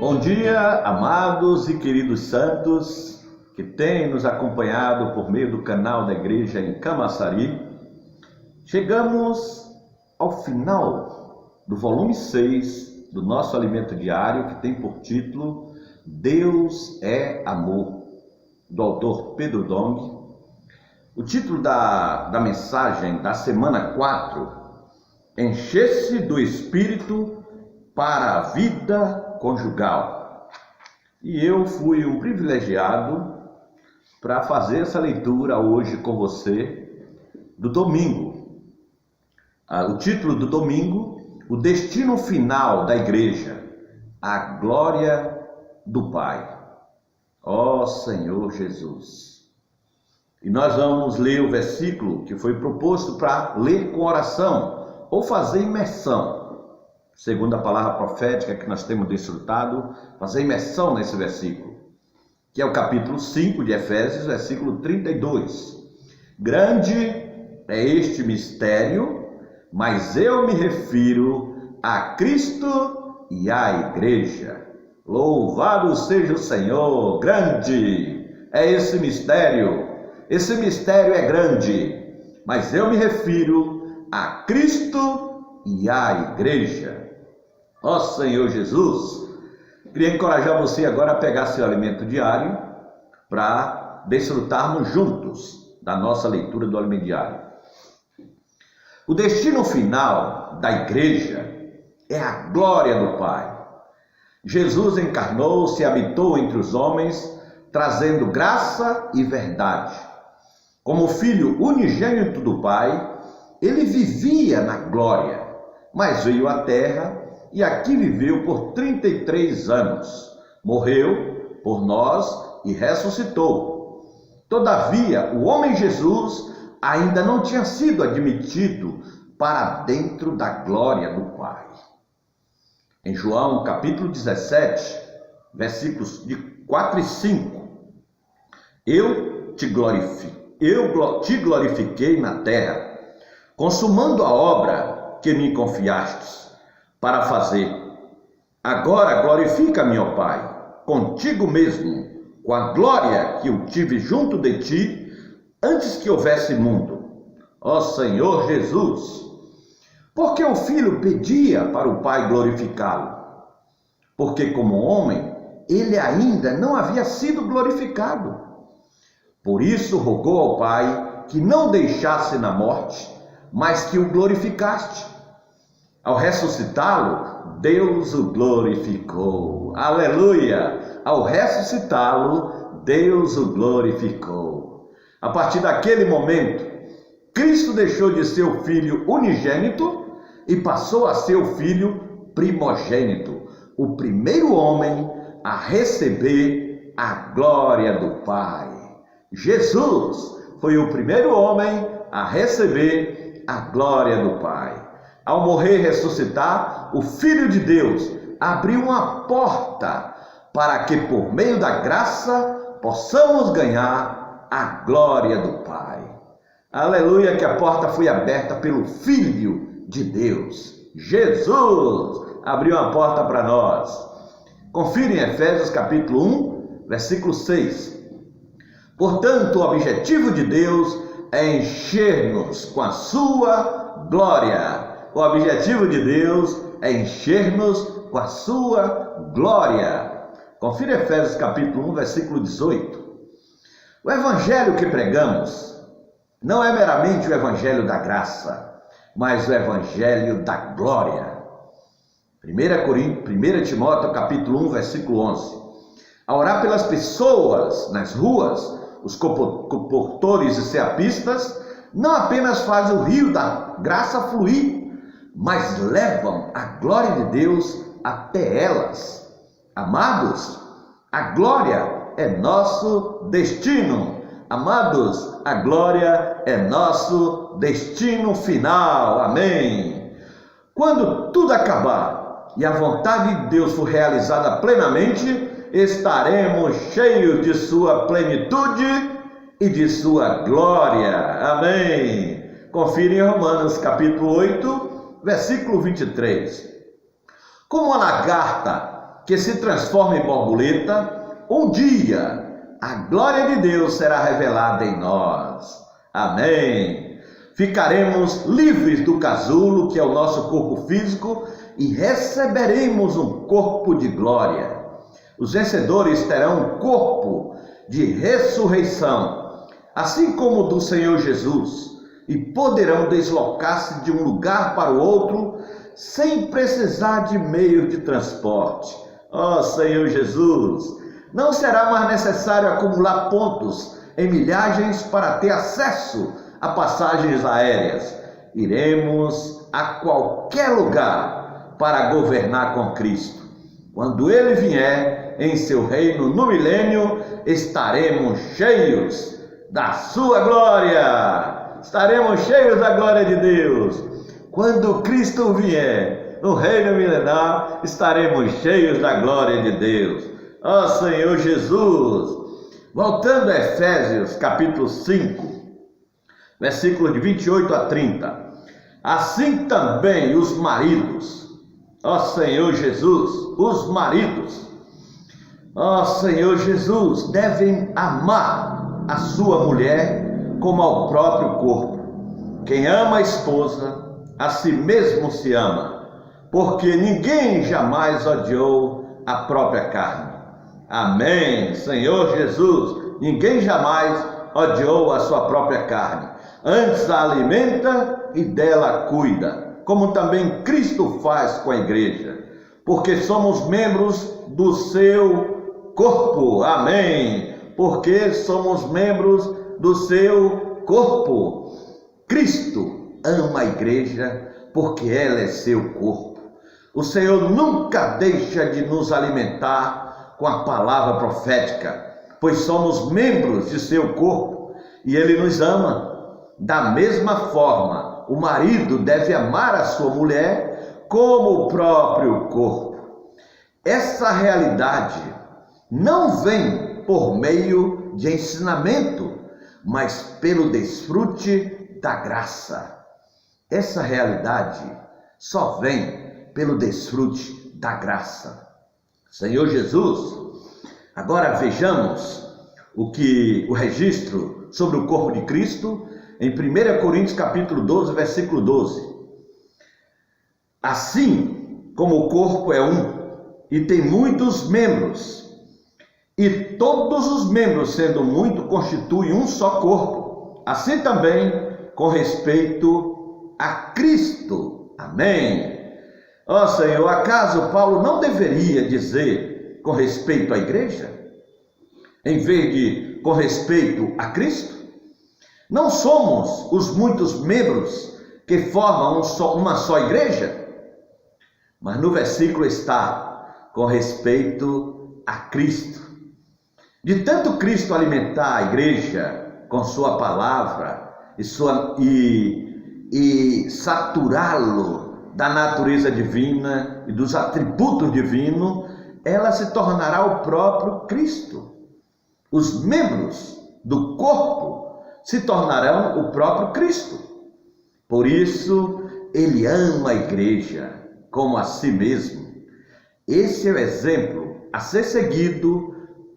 Bom dia, amados e queridos santos que têm nos acompanhado por meio do canal da igreja em Camaçari. Chegamos ao final do volume 6 do nosso alimento diário, que tem por título Deus é Amor, do autor Pedro Dong. O título da mensagem da semana 4, Encher-se do Espírito para a vida conjugal. E eu fui um privilegiado para fazer essa leitura hoje com você do domingo. O título do domingo, o destino final da igreja, a glória do Pai. Ó Senhor Jesus. E nós vamos ler o versículo que foi proposto para ler com oração ou fazer imersão. Segundo a palavra profética que nós temos desfrutado, fazer imersão nesse versículo, que é o capítulo 5 de Efésios, versículo 32. Grande é este mistério, mas eu me refiro a Cristo e à igreja. Louvado seja o Senhor. Grande é esse mistério é grande, mas eu me refiro a Cristo e à igreja. Ó Senhor Jesus, queria encorajar você agora a pegar seu alimento diário para desfrutarmos juntos da nossa leitura do alimento diário. O destino final da igreja é a glória do Pai. Jesus encarnou-se e habitou entre os homens, trazendo graça e verdade. Como filho unigênito do Pai, ele vivia na glória, mas veio à terra e aqui viveu por 33 anos. Morreu por nós e ressuscitou. Todavia, o homem Jesus ainda não tinha sido admitido para dentro da glória do Pai. Em João capítulo 17, versículos de 4 e 5, eu te glorifiquei na terra, consumando a obra que me confiastes para fazer. Agora glorifica-me, ó Pai, contigo mesmo, com a glória que eu tive junto de ti, antes que houvesse mundo. Ó Senhor Jesus, porque o Filho pedia para o Pai glorificá-lo? Porque como homem, ele ainda não havia sido glorificado. Por isso rogou ao Pai que não deixasse na morte, mas que o glorificaste. Ao ressuscitá-lo, Deus o glorificou. Aleluia! Ao ressuscitá-lo, Deus o glorificou. A partir daquele momento, Cristo deixou de ser o Filho unigênito e passou a ser o Filho primogênito, o primeiro homem a receber a glória do Pai. Jesus foi o primeiro homem a receber a glória do Pai. Ao morrer e ressuscitar, o Filho de Deus abriu uma porta para que, por meio da graça, possamos ganhar a glória do Pai. Aleluia, que a porta foi aberta pelo Filho de Deus. Jesus abriu uma porta para nós. Confira em Efésios capítulo 1, versículo 6. Portanto, o objetivo de Deus é encher-nos com a sua glória. O objetivo de Deus é encher-nos com a sua glória. Confira Efésios capítulo 1, versículo 18. O evangelho que pregamos não é meramente o evangelho da graça, mas o evangelho da glória. 1 Timóteo capítulo 1, versículo 11. A orar pelas pessoas nas ruas, os comportores e seapistas, não apenas faz o rio da graça fluir, mas levam a glória de Deus até elas. Amados, a glória é nosso destino. Amados, a glória é nosso destino final. Amém. Quando tudo acabar e a vontade de Deus for realizada plenamente, estaremos cheios de sua plenitude e de sua glória. Amém. Confira em Romanos capítulo 8, versículo 23. Como a lagarta que se transforma em borboleta, um dia a glória de Deus será revelada em nós. Amém. Ficaremos livres do casulo, que é o nosso corpo físico, e receberemos um corpo de glória. Os vencedores terão um corpo de ressurreição, assim como o do Senhor Jesus, e poderão deslocar-se de um lugar para o outro sem precisar de meio de transporte. Ó Senhor Jesus, não será mais necessário acumular pontos em milhagens para ter acesso a passagens aéreas. Iremos a qualquer lugar para governar com Cristo. Quando Ele vier em seu reino no milênio, estaremos cheios da sua glória. Estaremos cheios da glória de Deus. Quando Cristo vier no reino milenar, estaremos cheios da glória de Deus. Ó Senhor Jesus. Voltando a Efésios capítulo 5, versículos de 28 a 30. Assim também os maridos, ó Senhor Jesus, os maridos, ó Senhor Jesus, devem amar a sua mulher como ao próprio corpo. Quem ama a esposa, a si mesmo se ama, porque ninguém jamais odiou a própria carne. Amém, Senhor Jesus, ninguém jamais odiou a sua própria carne, antes a alimenta e dela cuida, como também Cristo faz com a igreja, porque somos membros do seu corpo. Amém, porque somos membros do seu corpo. Cristo ama a igreja porque ela é seu corpo. O Senhor nunca deixa de nos alimentar com a palavra profética, pois somos membros de seu corpo e Ele nos ama. Da mesma forma, o marido deve amar a sua mulher como o próprio corpo. Essa realidade não vem por meio de ensinamento, mas pelo desfrute da graça. Essa realidade só vem pelo desfrute da graça. Senhor Jesus, agora vejamos o registro sobre o corpo de Cristo em 1 Coríntios capítulo 12, versículo 12. Assim como o corpo é um e tem muitos membros, e todos os membros, sendo muito, constituem um só corpo, assim também com respeito a Cristo. Amém. Ó Senhor, acaso Paulo não deveria dizer com respeito à igreja, em vez de com respeito a Cristo? Não somos os muitos membros que formam uma só igreja? Mas no versículo está com respeito a Cristo. De tanto Cristo alimentar a igreja com sua palavra e saturá-lo da natureza divina e dos atributos divinos, ela se tornará o próprio Cristo. Os membros do corpo se tornarão o próprio Cristo. Por isso, Ele ama a igreja como a si mesmo. Esse é o exemplo a ser seguido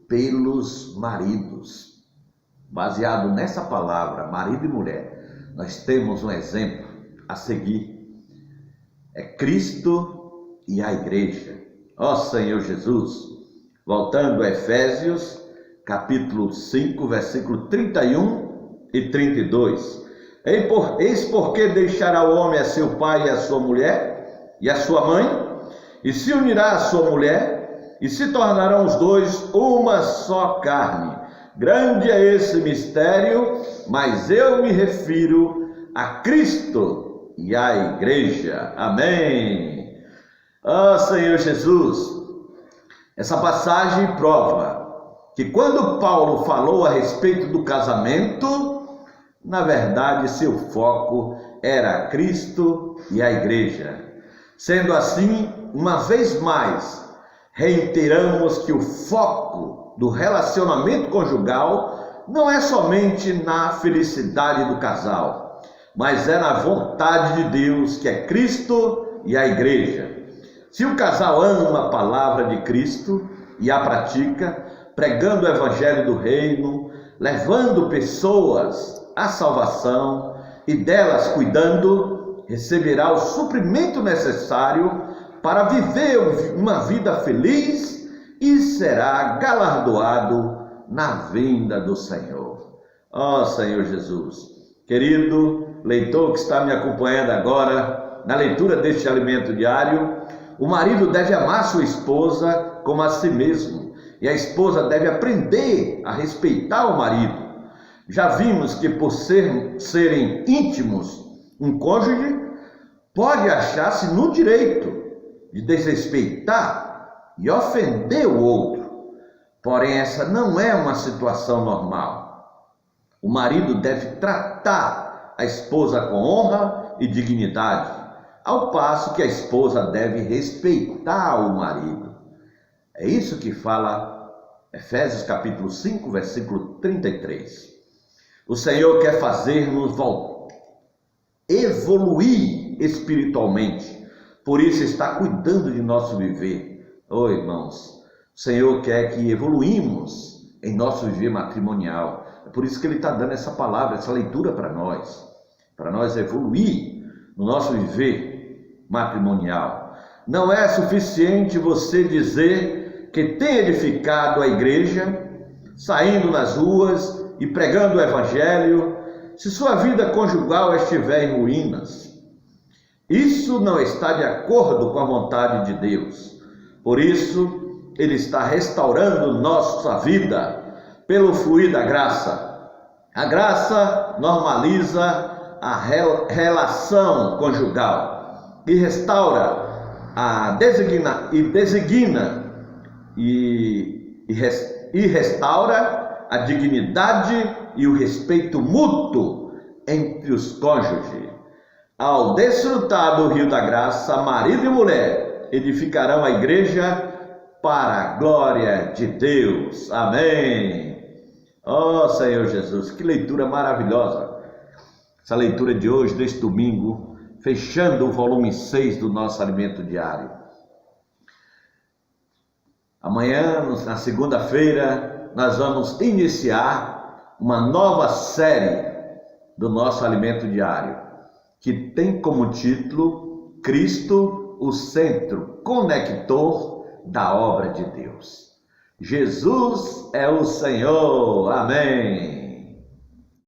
pelos maridos. Baseado nessa palavra, marido e mulher, nós temos um exemplo a seguir. É Cristo e a igreja. Ó Senhor Jesus, voltando a Efésios, capítulo 5, versículo 31 e 32. Eis porque deixará o homem a seu pai e a sua mulher, e a sua mãe, e se unirá à sua mulher, e se tornarão os dois uma só carne. Grande é esse mistério, mas eu me refiro a Cristo e à igreja. Amém. Ó Senhor Jesus, essa passagem prova que quando Paulo falou a respeito do casamento, na verdade seu foco era Cristo e a igreja. Sendo assim, uma vez mais, reiteramos que o foco do relacionamento conjugal não é somente na felicidade do casal, mas é na vontade de Deus, que é Cristo e a igreja. Se o casal ama a palavra de Cristo e a pratica, pregando o evangelho do reino, levando pessoas à salvação e delas cuidando, receberá o suprimento necessário para viver uma vida feliz e será galardoado na vinda do Senhor. Ó Senhor Jesus, querido leitor que está me acompanhando agora na leitura deste alimento diário, o marido deve amar sua esposa como a si mesmo, e a esposa deve aprender a respeitar o marido. Já vimos que por serem íntimos, um cônjuge pode achar-se no direito de desrespeitar e ofender o outro. Porém, essa não é uma situação normal. O marido deve tratar a esposa com honra e dignidade, ao passo que a esposa deve respeitar o marido. É isso que fala Efésios capítulo 5, versículo 33. O Senhor quer fazer-nos evoluir espiritualmente, por isso está cuidando de nosso viver. Oh, irmãos, o Senhor quer que evoluímos em nosso viver matrimonial. É por isso que Ele está dando essa palavra, essa leitura para nós evoluir no nosso viver matrimonial. Não é suficiente você dizer que tem edificado a igreja, saindo nas ruas e pregando o evangelho, se sua vida conjugal estiver em ruínas. Isso não está de acordo com a vontade de Deus. Por isso, Ele está restaurando nossa vida pelo fluir da graça. A graça normaliza a relação conjugal e restaura restaura a dignidade e o respeito mútuo entre os cônjuges. Ao desfrutar do rio da graça, marido e mulher edificarão a igreja para a glória de Deus. Amém. Ó Senhor Jesus, que leitura maravilhosa. Essa leitura de hoje, deste domingo, fechando o volume 6 do nosso alimento diário. Amanhã, na segunda-feira, nós vamos iniciar uma nova série do nosso alimento diário, que tem como título Cristo, o centro conector da obra de Deus. Jesus é o Senhor. Amém.